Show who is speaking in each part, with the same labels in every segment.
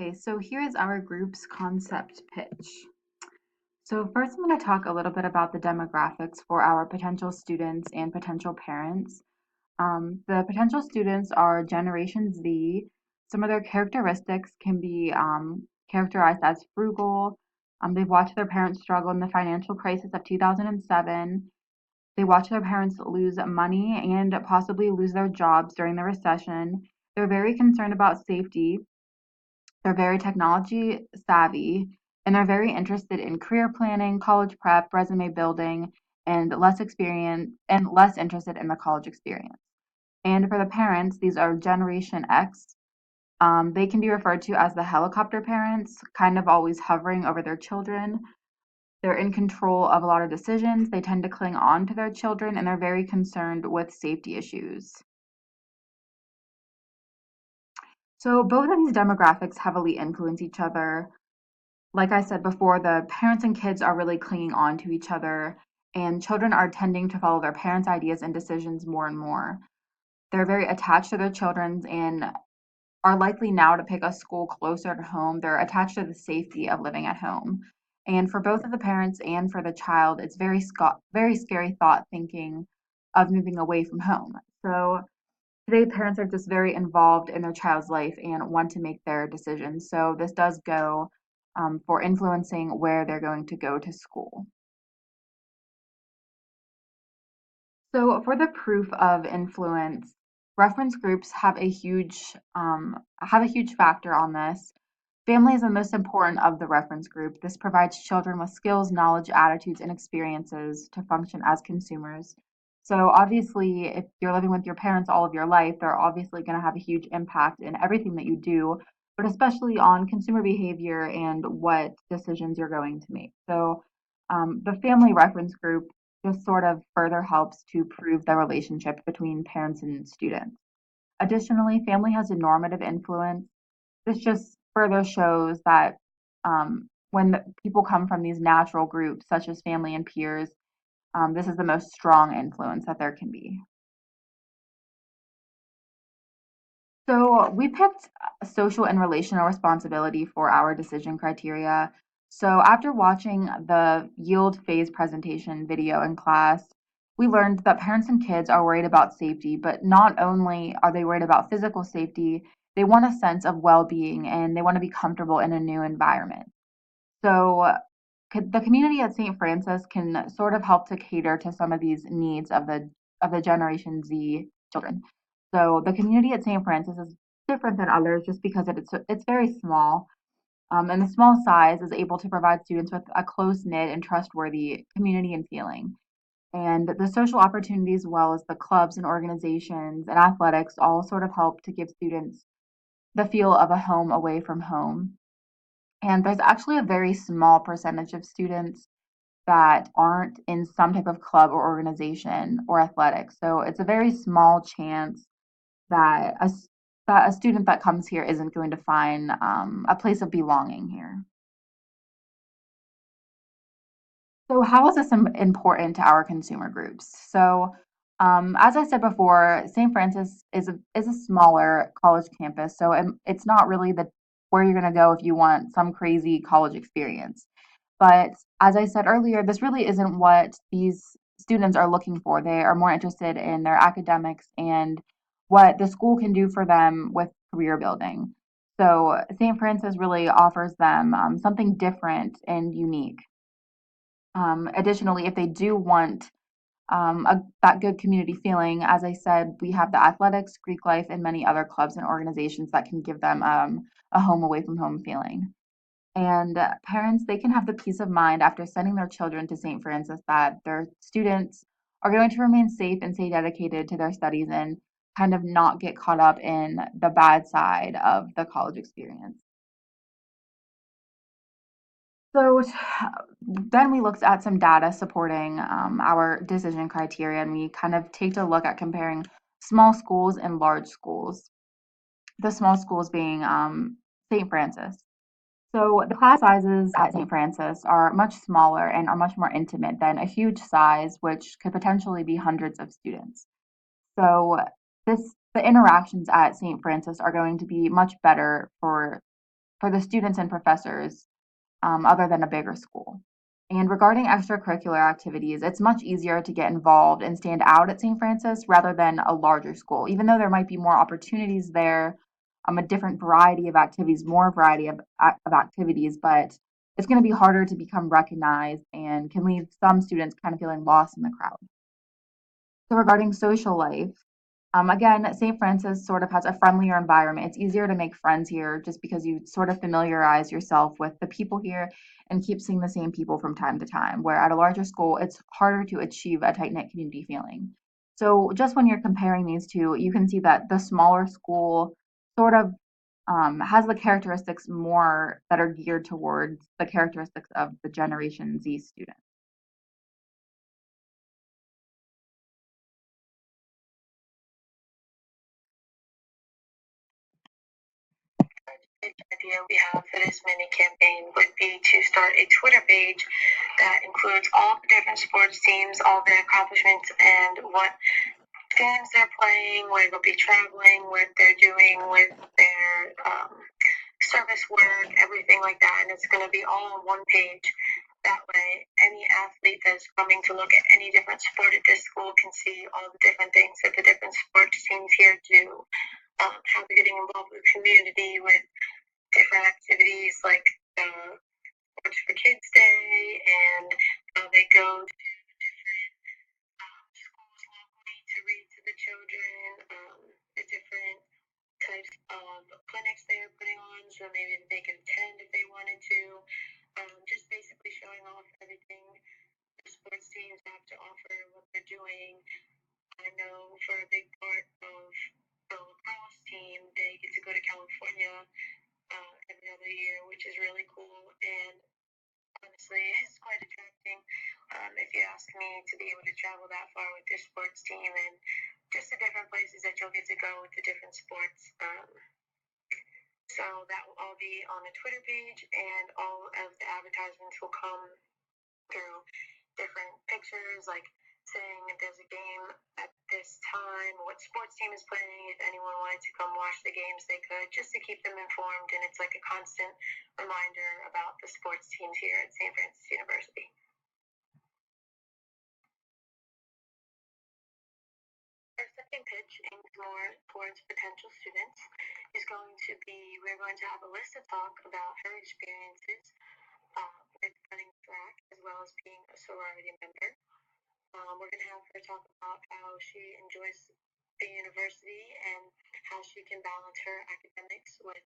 Speaker 1: Okay, so here is our group's concept pitch. So first I'm going to talk a little bit about the demographics for our potential students and potential parents. The potential students are Generation Z. Some of their characteristics can be characterized as frugal. They've watched their parents struggle in the financial crisis of 2007. They watched their parents lose money and possibly lose their jobs during the recession. They're very concerned about safety. They're very technology savvy, and they're very interested in career planning, college prep, resume building, and less interested in the college experience. And for the parents, these are Generation X. They can be referred to as the helicopter parents, kind of always hovering over their children. They're in control of a lot of decisions. They tend to cling on to their children, and they're very concerned with safety issues. So both of these demographics heavily influence each other. Like I said before, the parents and kids are really clinging on to each other, and children are tending to follow their parents' ideas and decisions more and more. They're very attached to their children's and are likely now to pick a school closer to home. They're attached to the safety of living at home. And for both of the parents and for the child, it's very scary thought thinking of moving away from home. So today, parents are just very involved in their child's life and want to make their decisions. So this does go for influencing where they're going to go to school. So for the proof of influence, reference groups have a huge factor on this. Family is the most important of the reference group. This provides children with skills, knowledge, attitudes, and experiences to function as consumers. So obviously, if you're living with your parents all of your life, they're obviously going to have a huge impact in everything that you do, but especially on consumer behavior and what decisions you're going to make. So the family reference group just sort of further helps to prove the relationship between parents and students. Additionally, family has a normative influence. This just further shows that when people come from these natural groups, such as family and peers, this is the most strong influence that there can be. So we picked social and relational responsibility for our decision criteria. So after watching the yield phase presentation video in class, we learned that parents and kids are worried about safety, but not only are they worried about physical safety, they want a sense of well-being and they want to be comfortable in a new environment. So the community at St. Francis can sort of help to cater to some of these needs of the Generation Z children. So the community at St. Francis is different than others just because it's very small, and the small size is able to provide students with a close knit and trustworthy community and feeling. And the social opportunities, as well as the clubs and organizations and athletics, all sort of help to give students the feel of a home away from home. And there's actually a very small percentage of students that aren't in some type of club or organization or athletics. So it's a very small chance that that a student that comes here isn't going to find a place of belonging here. So how is this important to our consumer groups? So as I said before, St. Francis is a smaller college campus, so it's not really the where you're going to go if you want some crazy college experience. But as I said earlier, this really isn't what these students are looking for. They are more interested in their academics and what the school can do for them with career building. So St. Francis really offers them something different and unique. Additionally, if they do want that good community feeling, as I said, we have the athletics, Greek life, and many other clubs and organizations that can give them a home away from home feeling. And parents, they can have the peace of mind after sending their children to St. Francis that their students are going to remain safe and stay dedicated to their studies and kind of not get caught up in the bad side of the college experience. So then we looked at some data supporting our decision criteria, and we kind of take a look at comparing small schools and large schools. The small schools being St. Francis. So the class sizes at St. Francis are much smaller and are much more intimate than a huge size, which could potentially be hundreds of students. So the interactions at St. Francis are going to be much better for for the students and professors, other than a bigger school. And regarding extracurricular activities, it's much easier to get involved and stand out at St. Francis rather than a larger school, even though there might be more opportunities there, a different variety of activities, more variety of activities, but it's going to be harder to become recognized and can leave some students kind of feeling lost in the crowd. So regarding social life, again, St. Francis sort of has a friendlier environment. It's easier to make friends here just because you sort of familiarize yourself with the people here and keep seeing the same people from time to time. Where at a larger school, it's harder to achieve a tight knit community feeling. So just when you're comparing these two, you can see that the smaller school sort of has the characteristics more that are geared towards the characteristics of the Generation Z student.
Speaker 2: Idea we have for this mini campaign would be to start a Twitter page that includes all the different sports teams, all their accomplishments, and what games they're playing, where they'll be traveling, what they're doing with their service work, everything like that. And it's going to be all on one page. That way, any athlete that's coming to look at any different sport at this school can see all the different things that the different sports teams here do. How they're getting involved with the community, with different activities like Sports for Kids Day, and how they go to schools locally to read to the children, the different types of clinics they are putting on, so maybe they could attend if they wanted to. Just basically showing off everything the sports teams have to offer, what they're doing. I know for a big part of the lacrosse team, they get to go to California every other year, which is really cool. And honestly, it's quite attracting, if you ask me, to be able to travel that far with your sports team and just the different places that you'll get to go with the different sports. So that will all be on the Twitter page, and all of the advertisements will come through different pictures, like saying if there's a game at this time, what sports team is playing, if anyone wanted to come watch the games, they could, just to keep them informed. And it's like a constant reminder about the sports teams here at St. Francis University. Our second pitch aims more towards potential students is going to be we're going to have a list to talk about her experiences with running track as well as being a sorority member. We're going to have her talk about how she enjoys the university and how she can balance her academics with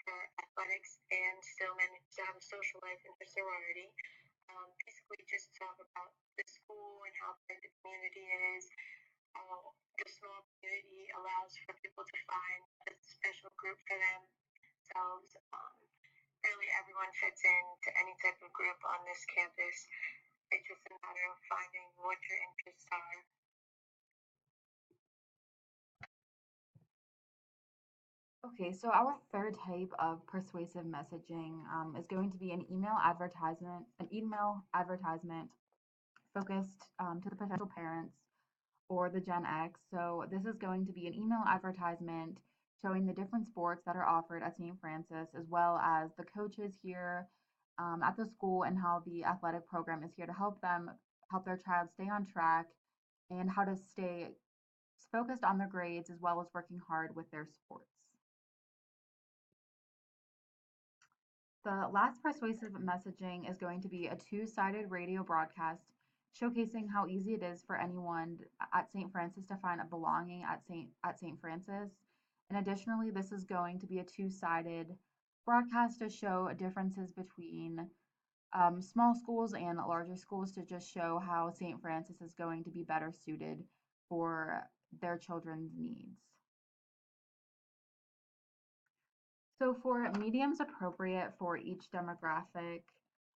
Speaker 2: her athletics and still manage to have a social life in her sorority. Basically, just talk about the school and how big the community is, how the small community allows for people to find a special group for themselves. Really, everyone fits into any type of group on this campus. It's just a matter of finding what your interests are.
Speaker 1: Okay, so our third type of persuasive messaging is going to be an email advertisement focused to the potential parents or the Gen X. So this is going to be an email advertisement showing the different sports that are offered at St. Francis, as well as the coaches here at the school and how the athletic program is here to help their child stay on track and how to stay focused on their grades as well as working hard with their sports. The last persuasive messaging is going to be a two-sided radio broadcast showcasing how easy it is for anyone at St. Francis to find a belonging at St. Francis. And additionally, this is going to be a two-sided broadcast to show differences between small schools and larger schools to just show how St. Francis is going to be better suited for their children's needs. So for mediums appropriate for each demographic,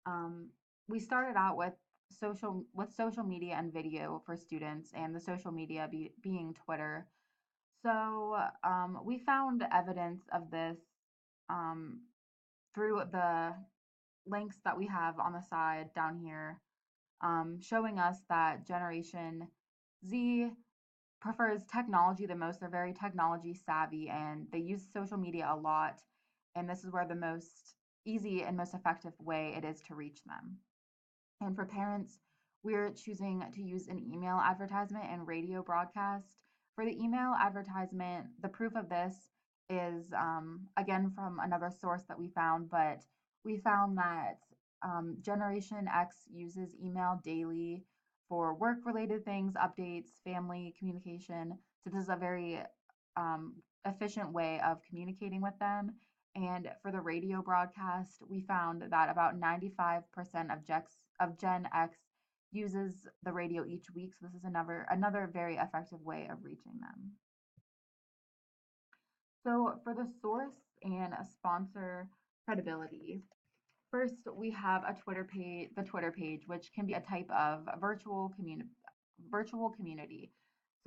Speaker 1: um, we started out with social media and video for students, and the social media being Twitter. So we found evidence of this um, through the links that we have on the side down here, showing us that Generation Z prefers technology the most. They're very technology savvy and they use social media a lot and this is where the most easy and most effective way it is to reach them. And for parents, we're choosing to use an email advertisement and radio broadcast. For the email advertisement, the proof of this is again from another source that we found, but we found that Generation X uses email daily for work related things, updates, family communication. So, this is a very efficient way of communicating with them. And for the radio broadcast, we found that about 95% of Gen X uses the radio each week. So this is another very effective way of reaching them. So for the source and a sponsor credibility, first we have a Twitter page, the Twitter page, which can be a type of virtual community.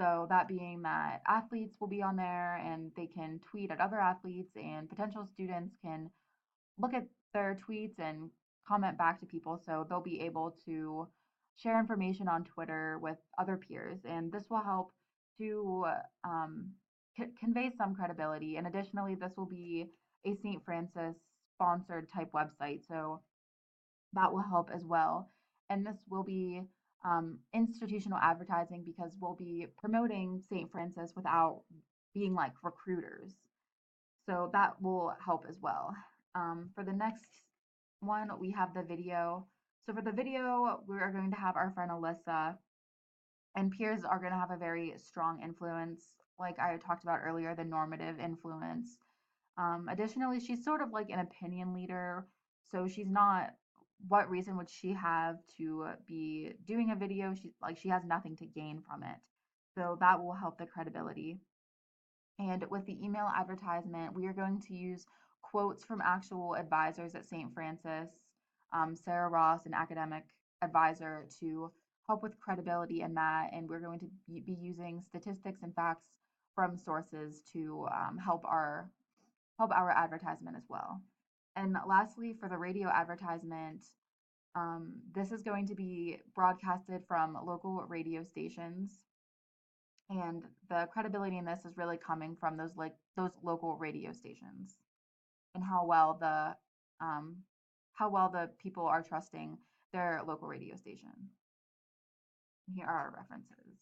Speaker 1: So that being that athletes will be on there and they can tweet at other athletes, and potential students can look at their tweets and comment back to people, so they'll be able to share information on Twitter with other peers, and this will help to convey some credibility. And additionally, this will be a St. Francis sponsored type website, so that will help as well. And this will be institutional advertising because we'll be promoting St. Francis without being like recruiters. So that will help as well. For the next one, we have the video. So for the video, we are going to have our friend Alyssa, and peers are going to have a very strong influence, like I talked about earlier, the normative influence. Additionally, she's sort of like an opinion leader, so she's not. What reason would she have to be doing a video? She has nothing to gain from it, so that will help the credibility. And with the email advertisement, we are going to use quotes from actual advisors at St. Francis, Sarah Ross, an academic advisor, to help with credibility in that. And we're going to be using statistics and facts from sources to help our advertisement as well. And lastly, for the radio advertisement, this is going to be broadcasted from local radio stations, and the credibility in this is really coming from those local radio stations, and um, how well the people are trusting their local radio station. Here are our references.